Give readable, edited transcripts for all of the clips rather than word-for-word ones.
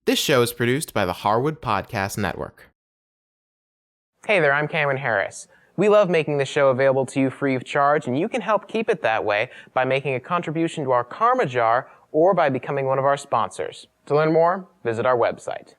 This show is produced by the Harwood Podcast Network. Hey there, I'm Cameron Harris. We love making the show available to you free of charge, and you can help keep it that way by making a contribution to our Karma Jar or by becoming one of our sponsors. To learn more, visit our website.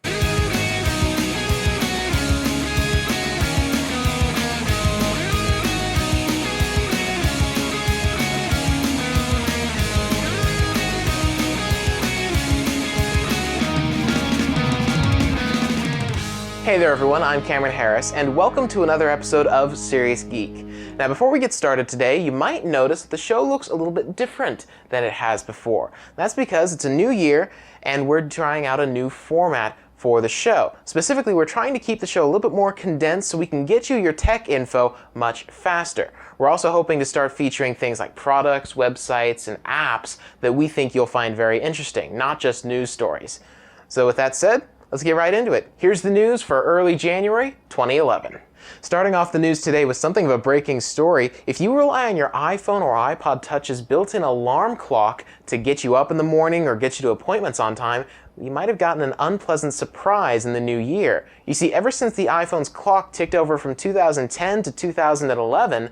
Hey there everyone, I'm Cameron Harris, and welcome to another episode of Serious Geek. Now before we get started today, you might notice that the show looks a little bit different than it has before. That's because it's a new year, and we're trying out a new format for the show. Specifically, we're trying to keep the show a little bit more condensed so we can get you your tech info much faster. We're also hoping to start featuring things like products, websites, and apps that we think you'll find very interesting, not just news stories. So with that said, let's get right into it. Here's the news for early January 2011. Starting off the news today with something of a breaking story. If you rely on your iPhone or iPod Touch's built-in alarm clock to get you up in the morning or get you to appointments on time, you might have gotten an unpleasant surprise in the new year. You see, ever since the iPhone's clock ticked over from 2010 to 2011,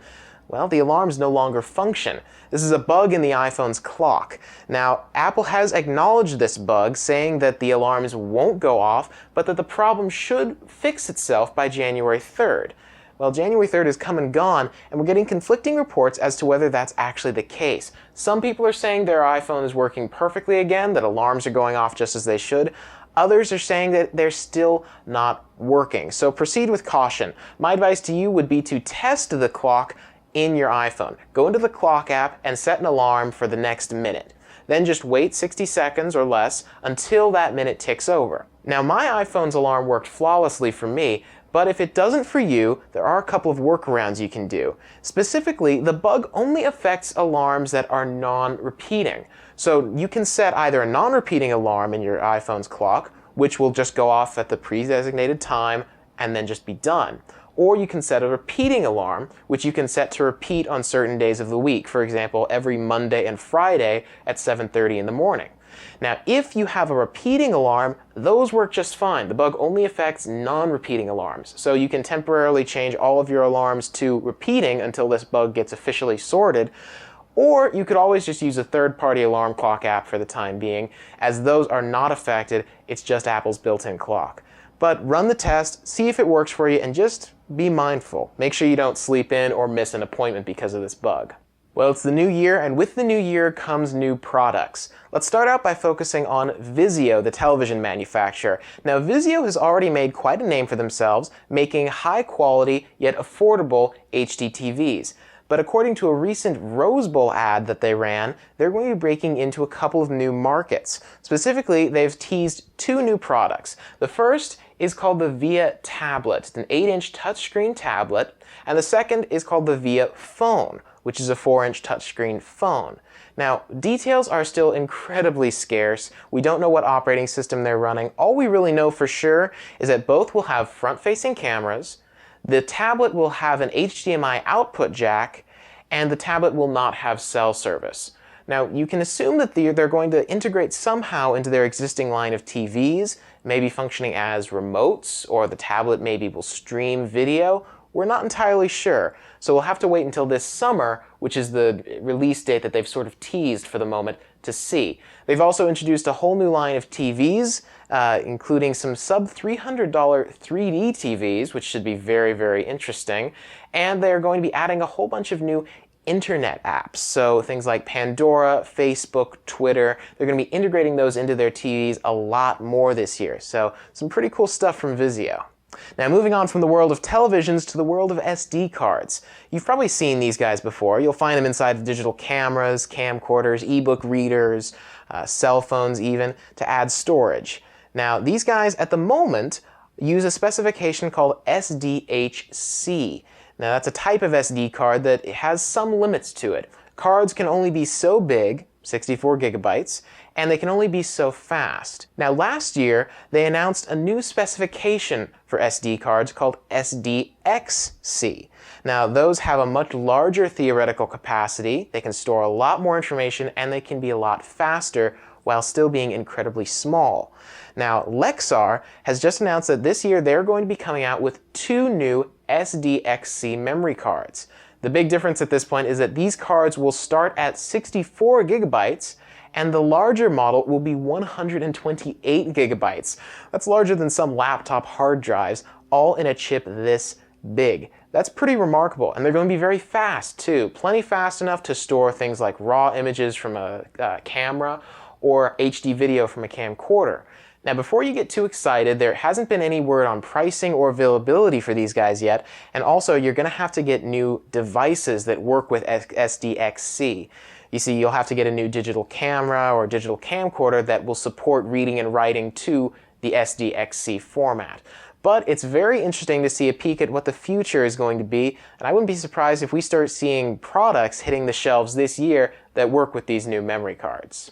well, the alarms no longer function. This is a bug in the iPhone's clock. Now, Apple has acknowledged this bug, saying that the alarms won't go off, but that the problem should fix itself by January 3rd. Well, January 3rd is come and gone, and we're getting conflicting reports as to whether that's actually the case. Some people are saying their iPhone is working perfectly again, that alarms are going off just as they should. Others are saying that they're still not working. So proceed with caution. My advice to you would be to test the clock in your iPhone. Go into the clock app and set an alarm for the next minute. Then just wait 60 seconds or less until that minute ticks over. Now, my iPhone's alarm worked flawlessly for me, but if it doesn't for you, there are a couple of workarounds you can do. Specifically, the bug only affects alarms that are non-repeating. So you can set either a non-repeating alarm in your iPhone's clock, which will just go off at the pre-designated time and then just be done. Or you can set a repeating alarm, which you can set to repeat on certain days of the week. For example, every Monday and Friday at 7:30 in the morning. Now, if you have a repeating alarm, those work just fine. The bug only affects non-repeating alarms. So you can temporarily change all of your alarms to repeating until this bug gets officially sorted. Or you could always just use a third-party alarm clock app for the time being, as those are not affected. It's just Apple's built-in clock. But run the test, see if it works for you, and just be mindful. Make sure you don't sleep in or miss an appointment because of this bug. Well, it's the new year, and with the new year comes new products. Let's start out by focusing on Vizio, the television manufacturer. Now, Vizio has already made quite a name for themselves, making high-quality yet affordable HD TVs. But according to a recent Rose Bowl ad that they ran, they're going to be breaking into a couple of new markets. Specifically, they've teased two new products. The first is called the Via Tablet. It's an 8-inch touchscreen tablet. And the second is called the Via Phone, which is a 4-inch touchscreen phone. Now, details are still incredibly scarce. We don't know what operating system they're running. All we really know for sure is that both will have front-facing cameras, the tablet will have an HDMI output jack, and the tablet will not have cell service. Now, you can assume that they're going to integrate somehow into their existing line of TVs, maybe functioning as remotes, or the tablet maybe will stream video. We're not entirely sure, so we'll have to wait until this summer, which is the release date that they've sort of teased for the moment, to see. They've also introduced a whole new line of TVs, including some sub-$300 3D TVs, which should be very, very interesting. And they're going to be adding a whole bunch of new internet apps. So things like Pandora, Facebook, Twitter, they're going to be integrating those into their TVs a lot more this year. So some pretty cool stuff from Vizio. Now, moving on from the world of televisions to the world of SD cards. You've probably seen these guys before. You'll find them inside of digital cameras, camcorders, ebook readers, cell phones even, to add storage. Now, these guys at the moment use a specification called SDHC. Now, that's a type of SD card that has some limits to it. Cards can only be so big, 64 gigabytes, and they can only be so fast. Now, last year, they announced a new specification for SD cards called SDXC. Now, those have a much larger theoretical capacity, they can store a lot more information, and they can be a lot faster while still being incredibly small. Now, Lexar has just announced that this year they're going to be coming out with 2 new SDXC memory cards. The big difference at this point is that these cards will start at 64 gigabytes, and the larger model will be 128 gigabytes. That's larger than some laptop hard drives, all in a chip this big. That's pretty remarkable, and they're going to be very fast too. Plenty fast enough to store things like raw images from a camera or HD video from a camcorder. Now, before you get too excited, there hasn't been any word on pricing or availability for these guys yet, and also you're going to have to get new devices that work with SDXC. You see, you'll have to get a new digital camera or digital camcorder that will support reading and writing to the SDXC format. But it's very interesting to see a peek at what the future is going to be, and I wouldn't be surprised if we start seeing products hitting the shelves this year that work with these new memory cards.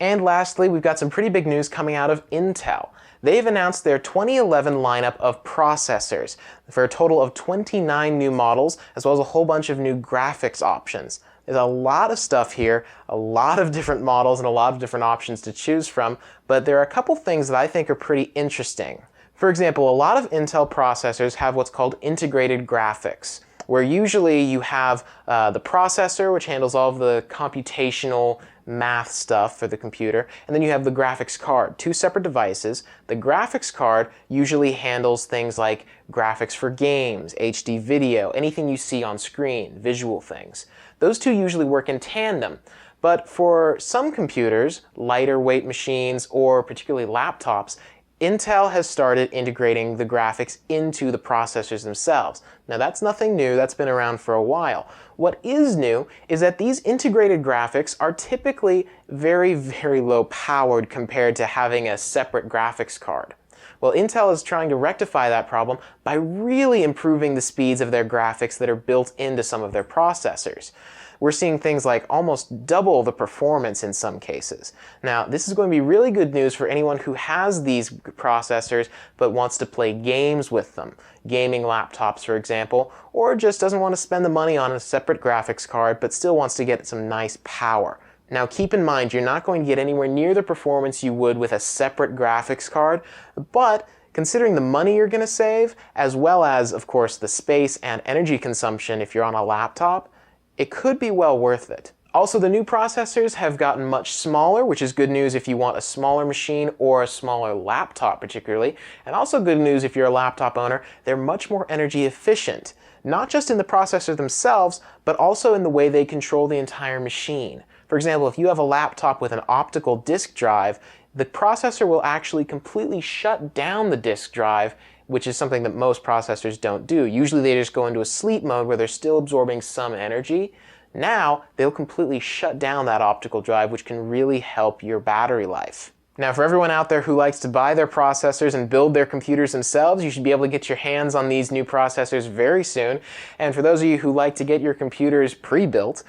And lastly, we've got some pretty big news coming out of Intel. They've announced their 2011 lineup of processors for a total of 29 new models, as well as a whole bunch of new graphics options. There's a lot of stuff here, a lot of different models and a lot of different options to choose from, but there are a couple things that I think are pretty interesting. For example, a lot of Intel processors have what's called integrated graphics, where usually you have the processor, which handles all of the computational math stuff for the computer, and then you have the graphics card, 2 separate devices. The graphics card usually handles things like graphics for games, HD video, anything you see on screen, visual things. Those two usually work in tandem. But for some computers, lighter weight machines, or particularly laptops, Intel has started integrating the graphics into the processors themselves. Now, that's nothing new, that's been around for a while. What is new is that these integrated graphics are typically very, very low powered compared to having a separate graphics card. Well, Intel is trying to rectify that problem by really improving the speeds of their graphics that are built into some of their processors. We're seeing things like almost double the performance in some cases. Now, this is going to be really good news for anyone who has these processors but wants to play games with them. Gaming laptops, for example, or just doesn't want to spend the money on a separate graphics card but still wants to get some nice power. Now, keep in mind, you're not going to get anywhere near the performance you would with a separate graphics card, but considering the money you're going to save, as well as, of course, the space and energy consumption if you're on a laptop, it could be well worth it. Also, the new processors have gotten much smaller, which is good news if you want a smaller machine or a smaller laptop particularly. And also good news if you're a laptop owner, they're much more energy efficient. Not just in the processors themselves, but also in the way they control the entire machine. For example, if you have a laptop with an optical disk drive, the processor will actually completely shut down the disk drive, which is something that most processors don't do. Usually they just go into a sleep mode where they're still absorbing some energy. Now, they'll completely shut down that optical drive, which can really help your battery life. Now, for everyone out there who likes to buy their processors and build their computers themselves, you should be able to get your hands on these new processors very soon. And for those of you who like to get your computers pre-built,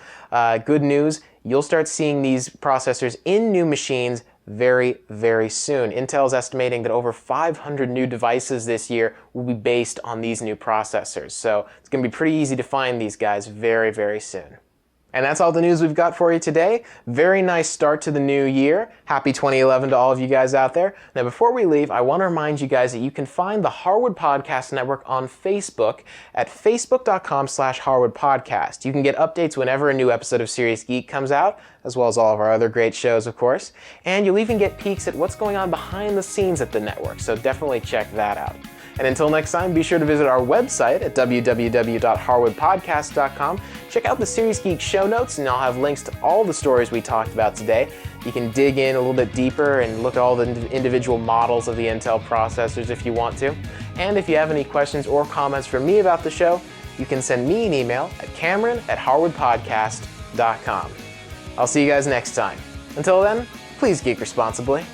good news, you'll start seeing these processors in new machines very, very soon. Intel is estimating that over 500 new devices this year will be based on these new processors. So it's going to be pretty easy to find these guys very, very soon. And that's all the news we've got for you today. Very nice start to the new year. Happy 2011 to all of you guys out there. Now, before we leave, I want to remind you guys that you can find the Harwood Podcast Network on Facebook at facebook.com/HarwoodPodcast. You can get updates whenever a new episode of Serious Geek comes out, as well as all of our other great shows, of course. And you'll even get peeks at what's going on behind the scenes at the network, so definitely check that out. And until next time, be sure to visit our website at www.harwoodpodcast.com. Check out the Serious Geek show notes, and I'll have links to all the stories we talked about today. You can dig in a little bit deeper and look at all the individual models of the Intel processors if you want to. And if you have any questions or comments for me about the show, you can send me an email at cameron@harwoodpodcast.com. I'll see you guys next time. Until then, please geek responsibly.